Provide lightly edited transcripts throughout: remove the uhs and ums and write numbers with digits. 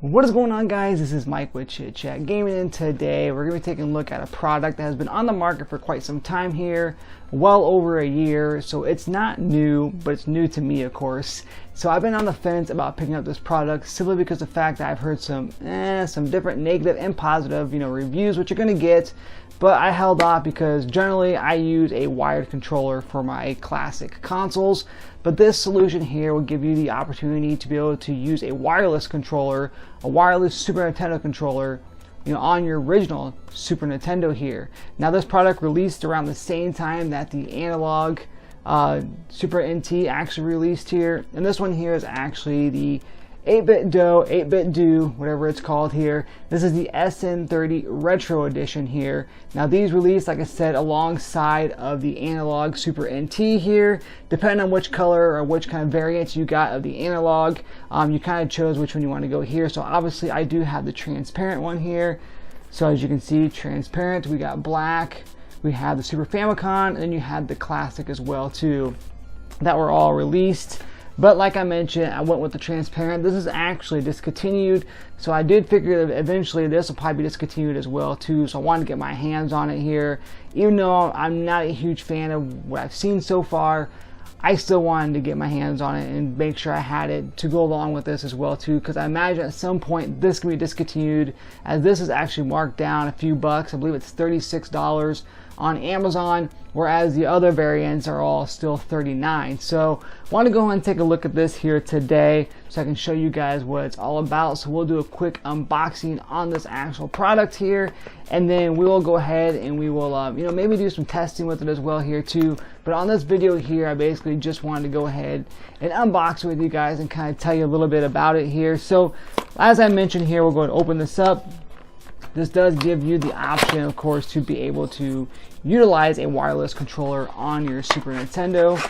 What is going on, guys? This is Mike with Chit Chat Gaming, and today we're going to be taking a look at a product that has been on the market for quite some time here, well over a year. So it's not new, but it's new to me, of course. So I've been on the fence about picking up this product simply because of the fact that I've heard some different negative and positive, reviews, which you're going to get. But I held off because generally I use a wired controller for my classic consoles. But this solution here will give you the opportunity to be able to use a wireless controller, a wireless Super Nintendo controller, on your original Super Nintendo here. Now this product released around the same time that the Analogue Super NT actually released here. And this one here is actually the 8bitdo, whatever it's called here. This is the SN30 Retro edition here. Now these released, like I said, alongside of the Analogue Super NT here. Depending on which color or which kind of variants you got of the Analogue, you kind of chose which one you want to go here. So obviously I do have the transparent one here. So as you can see, transparent, we got black, we have the Super Famicom, and then you had the classic as well too, that were all released. But like I mentioned, I went with the transparent. This is actually discontinued, so I did figure that eventually this will probably be discontinued as well too. So I wanted to get my hands on it here. Even though I'm not a huge fan of what I've seen so far, I still wanted to get my hands on it and make sure I had it to go along with this as well too, because I imagine at some point this can be discontinued, as this is actually marked down a few bucks. I believe it's $36 on Amazon, whereas the other variants are all still $39. So I want to go ahead and take a look at this here today so I can show you guys what it's all about. So we'll do a quick unboxing on this actual product here, and then we will go ahead and we will maybe do some testing with it as well here too. But on this video here, I basically just wanted to go ahead and unbox it with you guys and kind of tell you a little bit about it here. So as I mentioned here, we're going to open this up. This does give you the option, of course, to be able to utilize a wireless controller on your Super Nintendo.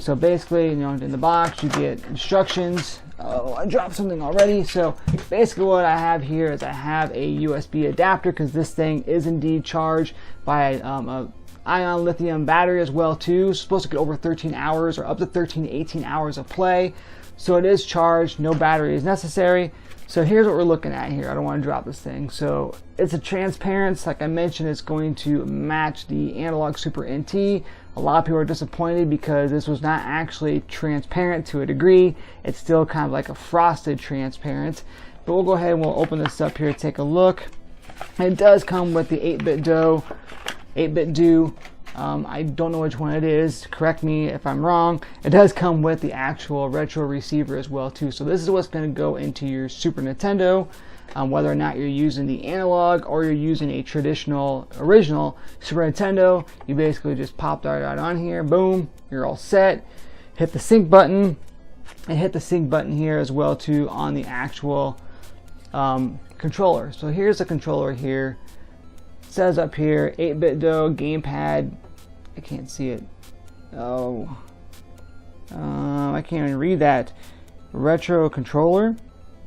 So basically, in the box you get instructions. Oh, I dropped something already. So basically what I have here is I have a USB adapter, because this thing is indeed charged by a ion lithium battery as well too. It's supposed to get over 13 hours or up to 13 to 18 hours of play. So it is charged, no battery is necessary. So here's what we're looking at here. I don't want to drop this thing. So it's a transparent, like I mentioned, it's going to match the Analogue Super NT. A lot of people are disappointed because this was not actually transparent to a degree. It's still kind of like a frosted transparent. But we'll go ahead and we'll open this up here, take a look. It does come with the 8bitdo. I don't know which one it is, correct me if I'm wrong. It does come with the actual retro receiver as well too. So this is what's going to go into your Super Nintendo, whether or not you're using the Analog or you're using a traditional original Super Nintendo. You basically just pop that right on here, boom, you're all set. Hit the sync button, and hit the sync button here as well too on the actual controller. So here's the controller here. It says up here 8bitdo gamepad. I can't see it. Oh, I can't even read that. Retro controller.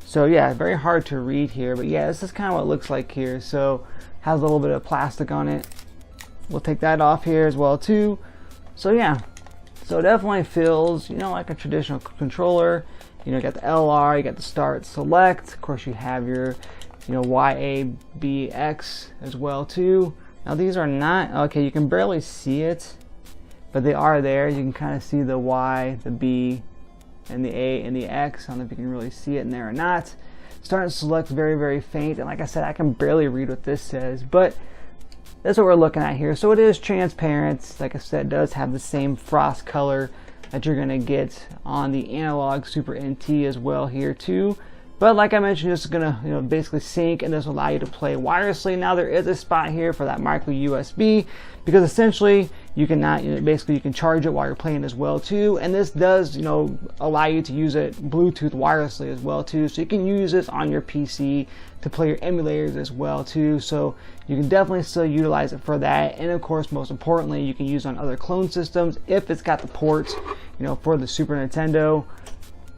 So yeah, very hard to read here, but yeah, this is kind of what it looks like here. So has a little bit of plastic on it. We'll take that off here as well too. So yeah, so it definitely feels like a traditional controller. You got the LR, you got the start select. Of course, you have your YABX as well too. Now these are not, okay, you can barely see it, but they are there. You can kind of see the Y, the B, and the A, and the X. I don't know if you can really see it in there or not. Start and select very, very faint, and like I said, I can barely read what this says, but that's what we're looking at here. So it is transparent. Like I said, it does have the same frost color that you're gonna get on the Analogue Super NT as well here too. But like I mentioned, this is gonna basically sync, and this will allow you to play wirelessly. Now there is a spot here for that micro USB, because essentially you cannot basically you can charge it while you're playing as well too. And this does allow you to use it Bluetooth wirelessly as well too. So you can use this on your PC to play your emulators as well too. So you can definitely still utilize it for that. And of course, most importantly, you can use it on other clone systems if it's got the ports for the Super Nintendo,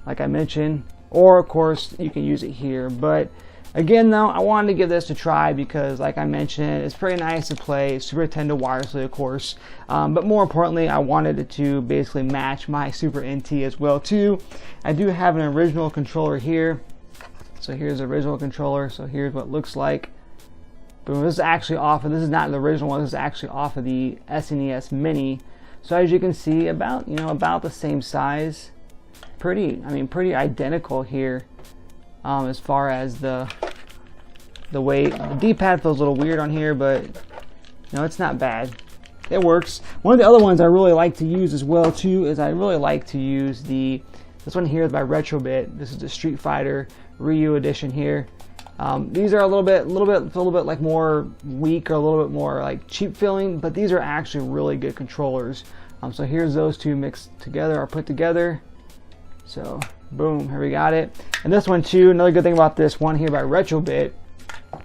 like I mentioned. Or of course you can use it here. But again though, I wanted to give this a try because like I mentioned, it's pretty nice to play Super Nintendo wirelessly, of course, but more importantly, I wanted it to basically match my Super NT as well too. I do have an original controller here, So here's the original controller. So here's what it looks like. Boom. This is actually off of, this is not the original one. This is actually off of the SNES Mini. So as you can see, about the same size. Pretty identical here. As far as the weight, the D-pad feels a little weird on here, but it's not bad. It works. One of the other ones I really like to use as well too is I really like to use this one here by Retrobit. This is the Street Fighter Ryu edition here. These are a little bit like more weak or a little bit more like cheap feeling, but these are actually really good controllers. So here's those two mixed together or put together. So boom, here we got it. And this one too, another good thing about this one here by Retrobit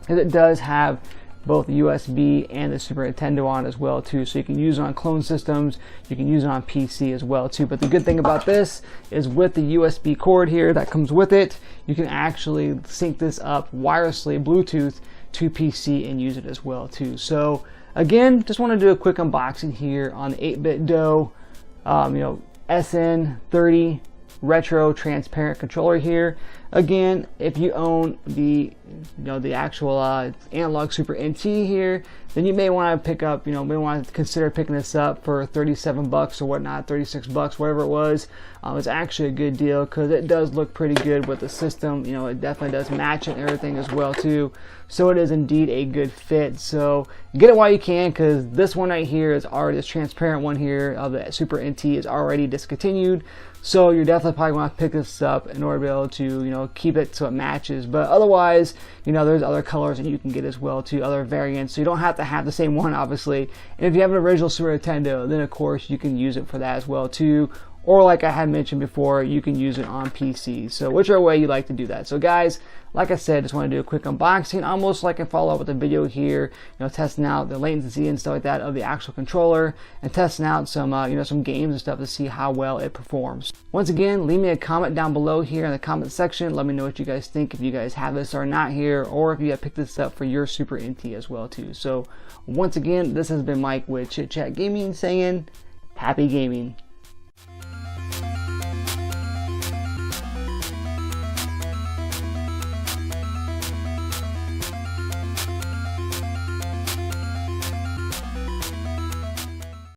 is it does have both the USB and the Super Nintendo on as well too, so you can use it on clone systems, you can use it on PC as well too. But the good thing about this is with the USB cord here that comes with it, you can actually sync this up wirelessly, Bluetooth, to PC and use it as well too. So again, just want to do a quick unboxing here on the 8bitdo SN30 Retro transparent controller here. Again, if you own the the actual Analogue Super NT here, then you may want to pick up, may want to consider picking this up for 37 bucks or whatnot, 36 bucks, whatever it was. It's actually a good deal because it does look pretty good with the system. It definitely does match and everything as well too. So it is indeed a good fit. So get it while you can, because this one right here is already, this transparent one here of the Super NT is already discontinued. So you're definitely probably going to pick this up in order to be able to, keep it so it matches. But otherwise, there's other colors that you can get as well too, other variants. So you don't have to have the same one, obviously. And if you have an original Super Nintendo, then of course you can use it for that as well too. Or like I had mentioned before, you can use it on PC. So whichever way you like to do that. So guys, like I said, just want to do a quick unboxing, almost like I follow up with a video here, testing out the latency and stuff like that of the actual controller, and testing out some some games and stuff to see how well it performs. Once again, leave me a comment down below here in the comment section. Let me know what you guys think, if you guys have this or not here, or if you have picked this up for your Super NT as well too. So once again, this has been Mike with Chit Chat Gaming saying, happy gaming.